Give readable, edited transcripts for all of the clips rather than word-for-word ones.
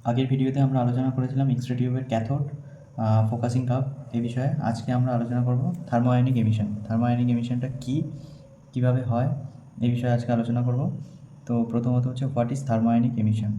আগের ভিডিওতে আমরা আলোচনা করেছিলাম এক্স-রে টিউবের ক্যাথোড, ফোকাসিং কাপ এই বিষয়ে। আজকে আমরা আলোচনা করব থার্মোআয়নিক এমিশন। থার্মোআয়নিক এমিশনটা কী, কীভাবে হয়, এই বিষয়ে আজকে আলোচনা করব। তো প্রথমত হচ্ছে what is thermionic emission.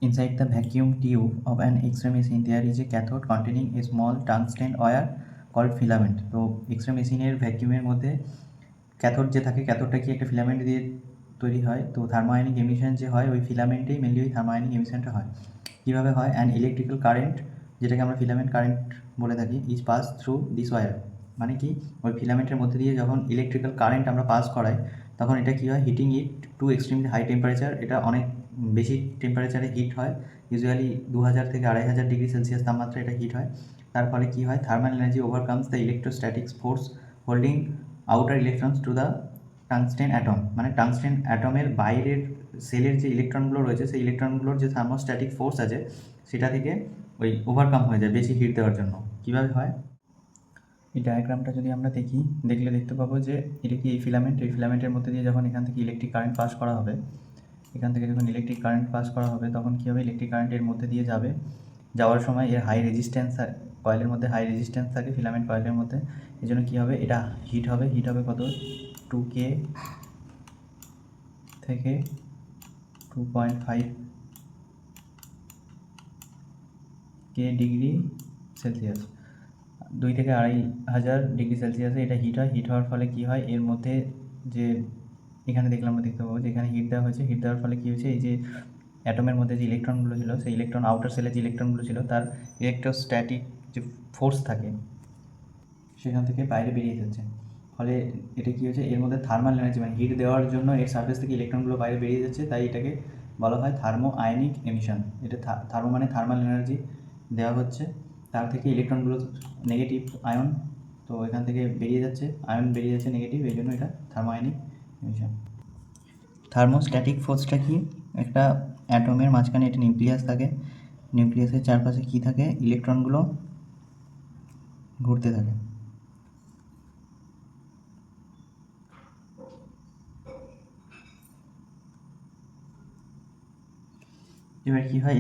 Inside the vacuum tube of an X-ray machine there is a cathode containing a small tungsten wire called filament. তো এক্স-রে মেশিনের ভ্যাকিউমের মধ্যে ক্যাথোড যে থাকে, ক্যাথোডটা কি একটা ফিলামেন্ট দিয়ে তৈরি হয়। তো থার্মোআয়নিক এমিশন যে হয় ওই ফিলামেন্টেই মেনলি ওই থার্মোআয়নিক এমিশনটা হয়। কীভাবে হয়? অ্যান ইলেকট্রিক্যাল কারেন্ট, যেটাকে আমরা ফিলামেন্ট কারেন্ট বলে থাকি, is pass through this wire. মানে কি, ওই ফিলামেন্টের মধ্যে দিয়ে যখন ইলেকট্রিক্যাল কারেন্ট আমরা পাস করাই তখন এটা কী হয়, হিটিং ইট টু এক্সট্রিমলি হাই টেম্পারেচার। এটা অনেক বেশি টেম্পারেচারে হিট হয়, ইউজুয়ালি 2000 থেকে 2500 ডিগ্রি সেলসিয়াস তাপমাত্রা এটা হিট হয়। তার ফলে কী হয়, thermal energy ওভারকামস the electrostatics force holding outer electrons to the tungsten atom. মানে টাংস্টেন অ্যাটমের বাইরের সেলের যে ইলেকট্রনগুলো রয়েছে সেই ইলেকট্রনগুলোর যে থার্মোস্ট্যাটিক ফোর্স আছে সেটা থেকে ওই ওভারকাম হয়ে যায় বেশি হিট দেওয়ার জন্য। কীভাবে হয়, এই ডায়াগ্রামটা যদি আমরা দেখলে দেখতে পাবো যে এটা কি এই ফিলামেন্ট, এই ফিলামেন্টের মধ্যে দিয়ে যখন এখান থেকে ইলেকট্রিক কারেন্ট পাস করা হবে, এখান থেকে যখন ইলেকট্রিক কারেন্ট পাস করা হবে তখন কী হবে, ইলেকট্রিক কারেন্টের মধ্যে দিয়ে যাওয়ার সময় এর হাই রেজিস্ট্যান্স, কয়েলের মধ্যে হাই রেজিস্ট্যান্স থাকে ফিলামেন্ট কয়েলের মধ্যে। এই জন্য কী হবে, এটা হিট হবে কত, 2K থেকে 2.5K ডিগ্রি সেলসিয়াস, 2 থেকে 2500 ডিগ্রি সেলসিয়াসে এটা হিট হয়। হিট হওয়ার ফলে কী হয়, এর মধ্যে যে এখানে আমরা দেখতে পাবো যে এখানে হিট দেওয়া হয়েছে। হিট দেওয়ার ফলে কী হয়েছে, এই যে অ্যাটমের মধ্যে যে ইলেকট্রনগুলো ছিল সেই ইলেকট্রন, আউটার সেলে যে ইলেকট্রনগুলো ছিল তার ইলেকট্রোস্ট্যাটিক যে ফোর্স থাকে সেখান থেকে বাইরে বেরিয়ে যাচ্ছে। ফলে এটা কী হয়েছে, এর মধ্যে থার্মাল এনার্জি মানে হিট দেওয়ার জন্য এর সারফেস থেকে ইলেকট্রনগুলো বাইরে বেরিয়ে যাচ্ছে, তাই এটাকে বলা হয় থার্মো আয়নিক এমিশন। এটা থার্মো মানে থার্মাল এনার্জি দেওয়া হচ্ছে, তার থেকে ইলেকট্রনগুলো নেগেটিভ আয়ন, তো এখান থেকে বেরিয়ে যাচ্ছে, আয়ন বেরিয়ে যাচ্ছে নেগেটিভ, এই জন্য এটা থার্মো আয়নিক এমিশন। থার্মোস্ট্যাটিক ফোর্সটা কি, একটা অ্যাটমের মাঝখানে একটা নিউক্লিয়াস থাকে, নিউক্লিয়াসের চারপাশে কী থাকে, ইলেকট্রনগুলো ঘুরতে থাকে। এবার কী হয়,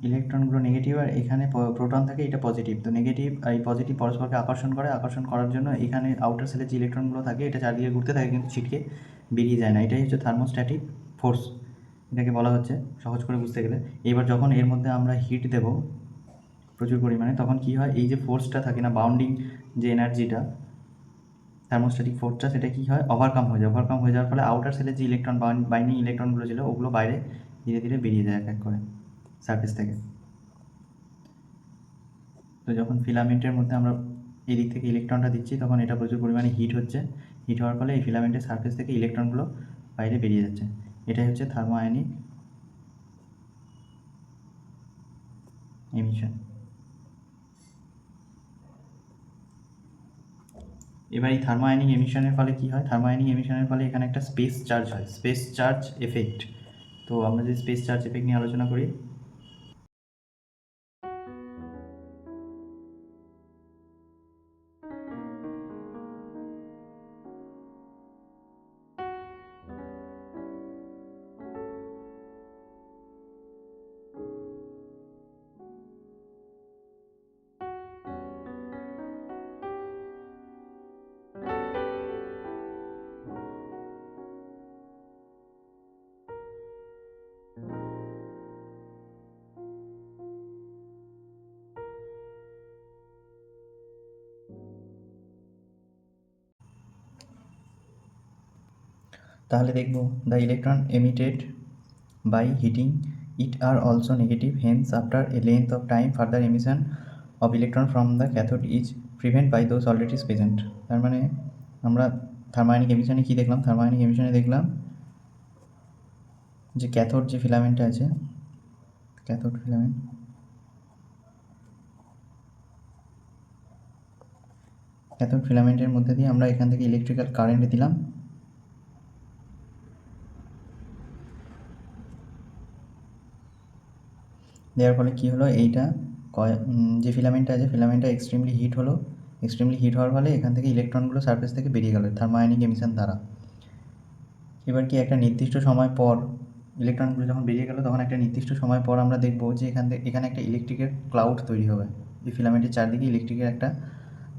ইলেকট্রনগুলো নেগেটিভ আর এখানে প্রোটন থাকে, এটা পজিটিভ। তো নেগেটিভ আর এই পজিটিভ পরস্পরকে আকর্ষণ করার জন্য এখানে আউটার সেলে যে ইলেকট্রনগুলো থাকে এটা চারদিকে ঘুরতে থাকে কিন্তু ছিটকে বেরিয়ে যায় না। এটাই হচ্ছে থার্মোস্ট্যাটিক ফোর্স, এটাকে বলা হচ্ছে সহজ করে বুঝতে গেলে। এবার যখন এর মধ্যে আমরা হিট দেব প্রচুর পরিমাণে তখন কী হয়, এই যে ফোর্সটা থাকে না, বাউন্ডিং যে এনার্জিটা থার্মোস্ট্যাটিক ফোর্সটা, সেটা কী হয়, ওভারকাম হয়ে যাওয়ার ফলে আউটার সেলের যে বাইন্ডিং ইলেকট্রনগুলো ছিল ওগুলো বাইরে ধীরে ধীরে বেরিয়ে যায় এক এক করে সারফেস থেকে। তো যখন ফিলামেন্টের মধ্যে আমরা এই দিক থেকে ইলেকট্রনটা দিচ্ছি তখন এটা প্রচুর পরিমাণে হিট হচ্ছে, হিট হওয়ার ফলে এই ফিলামেন্টের সারফেস থেকে ইলেকট্রনগুলো বাইরে বেরিয়ে যাচ্ছে। এটাই হচ্ছে থার্মো আয়নিক এমিশন। এবার এই থার্মো আয়নিক এমিশনের ফলে কী হয়, থার্মো আয়নিক এমিশনের ফলে এখানে একটা স্পেস চার্জ হয়, স্পেস চার্জ এফেক্ট। তো আমরা যদি স্পেস চার্জ এফেক্ট নিয়ে আলোচনা করি, তাহলে দেখব the electron emitted by heating it are also negative, hence after a length of time further emission of electron from the cathode is prevent by those already present. তার মানে আমরা থার্মোআয়নিক এমিশনে কী দেখলাম? থার্মোআয়নিক এমিশনে দেখলাম যে ক্যাথোড যে ফিলামেন্টটা আছে, ক্যাথোড ফিলামেন্টের মধ্যে দিয়ে আমরা এখান থেকে ইলেকট্রিক্যাল কারেন্ট দিলাম, দেওয়ার ফলে কী হলো, এইটা যে ফিলামেন্টটা আছে ফিলামেন্টটা এক্সট্রিমলি হিট হলো। এক্সট্রিমলি হিট হওয়ার ফলে এখান থেকে ইলেকট্রনগুলো সারফেস থেকে বেরিয়ে গেল থার্মোআয়নিক এমিশন দ্বারা। এবার কি একটা নির্দিষ্ট সময় পর ইলেকট্রনগুলো যখন বেরিয়ে গেল তখন একটা নির্দিষ্ট সময় পর আমরা দেখব যে এখানে একটা ইলেকট্রিকের ক্লাউড তৈরি হবে। এই ফিলামেন্টের চারদিকে ইলেকট্রিকের একটা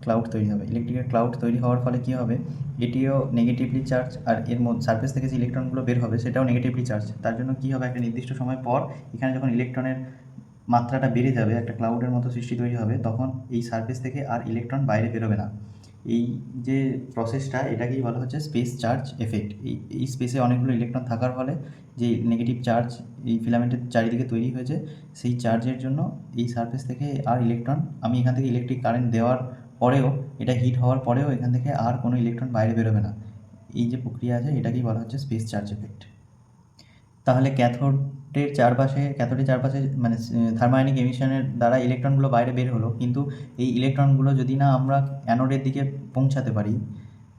ক্লাউড তৈরি হবে। ইলেকট্রিকের ক্লাউড তৈরি হওয়ার ফলে কী হবে, এটিও নেগেটিভলি চার্জ, আর এর মধ্যে সারফেস থেকে যে ইলেকট্রনগুলো বের হবে সেটাও নেগেটিভলি চার্জ। তার জন্য কী হবে, একটা নির্দিষ্ট সময় পর এখানে যখন ইলেকট্রনের মাত্রাটা বেড়ে যাবে, একটা ক্লাউডের মতো সৃষ্টি তৈরি হবে, তখন এই সারফেস থেকে আর ইলেকট্রন বাইরে বেরোবে না। এই যে প্রসেসটা, এটাকেই বলা হচ্ছে স্পেস চার্জ এফেক্ট। এই স্পেসে অনেকগুলো ইলেকট্রন থাকার ফলে যে নেগেটিভ চার্জ এই ফিলামেন্টের চারিদিকে তৈরি হয়েছে, সেই চার্জের জন্য এই সারফেস থেকে আর ইলেকট্রন, আমি এখান থেকে ইলেকট্রিক কারেন্ট দেওয়ার পরেও, এটা হিট হওয়ার পরেও এখান থেকে আর কোনো ইলেকট্রন বাইরে বেরোবে না। এই যে প্রক্রিয়া আছে এটাকেই বলা হচ্ছে স্পেস চার্জ এফেক্ট। তাহলে ক্যাথোডের চারপাশে মানে থার্মোআয়নিক এমিশনের দ্বারা ইলেকট্রনগুলো বাইরে বের হলো, কিন্তু এই ইলেকট্রনগুলো যদি না আমরা অ্যানোডের দিকে পৌঁছাতে পারি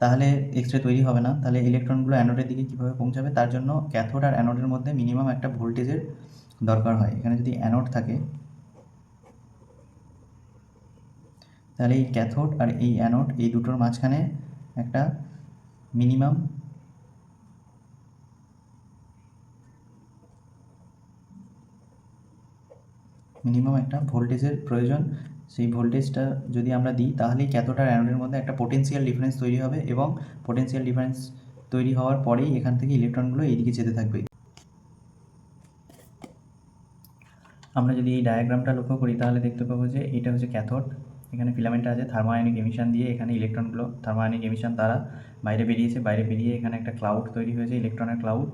তাহলে এক্স রে তৈরি হবে না। তাহলে ইলেকট্রনগুলো অ্যানোডের দিকে কীভাবে পৌঁছাবে, তার জন্য ক্যাথোড আর অ্যানোডের মধ্যে মিনিমাম একটা ভোল্টেজের দরকার হয়। এখানে যদি অ্যানোড থাকে তাহলে এই ক্যাথোড আর এই অ্যানোড, এই দুটোর মাঝখানে একটা মিনিমাম একটা ভোল্টেজের প্রয়োজন। সেই ভোল্টেজটা যদি আমরা দিই তাহলেই ক্যাথোড আর অ্যানোডের মধ্যে একটা পোটেনশিয়াল ডিফারেন্স তৈরি হবে, এবং পোটেনশিয়াল ডিফারেন্স তৈরি হওয়ার পরেই এখান থেকে ইলেকট্রনগুলো এইদিকে যেতে থাকবে। আমরা যদি এই ডায়াগ্রামটা লক্ষ্য করি তাহলে দেখতে পাবো যে এটা হচ্ছে ক্যাথোড, এখানে ফিলামেন্টটা আছে, থার্মোআয়নিক এমিশন দিয়ে এখানে ইলেকট্রনগুলো থার্মোআয়নিক এমিশন দ্বারা বাইরে বেরিয়েছে, বাইরে বেরিয়ে এখানে একটা ক্লাউড তৈরি হয়েছে, ইলেকট্রনের ক্লাউড।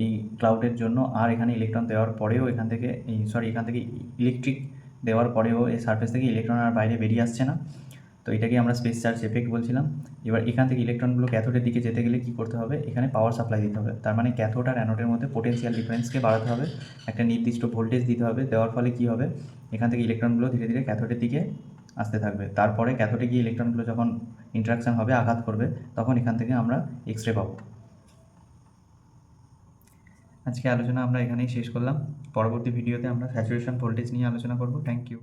এই ক্লাউডের জন্য আর এখানে ইলেকট্রন দেওয়ার পরেও এখান থেকে ইলেকট্রিক দেওয়ার পরেও এই সারফেস থেকে ইলেকট্রন আর বাইরে বেরিয়ে আসছে না। তো এটাকে আমরা স্পেস চার্জ এফেক্ট বলছিলাম। এবার এখান থেকে ইলেকট্রনগুলো ক্যাথোডের দিকে যেতে গেলে কী করতে হবে, এখানে পাওয়ার সাপ্লাই দিতে হবে। তার মানে ক্যাথোড আর অ্যানোডের মধ্যে পোটেনশিয়াল ডিফারেন্সকে বাড়াতে হবে, একটা নির্দিষ্ট ভোল্টেজ দিতে হবে। দেওয়ার ফলে কী হবে, এখান থেকে ইলেকট্রনগুলো ধীরে ধীরে ক্যাথোডের দিকে আসতে থাকবে। তারপরে ক্যাথোডে গিয়ে ইলেকট্রনগুলো যখন ইন্টারাকশান হবে, আঘাত করবে, তখন এখান থেকে আমরা এক্স রে পাবো। আজকে আলোচনা আমরা এখানেই শেষ করলাম। পরবর্তী ভিডিওতে আমরা স্যাচুরেশন ভোল্টেজ নিয়ে আলোচনা করব। Thank you.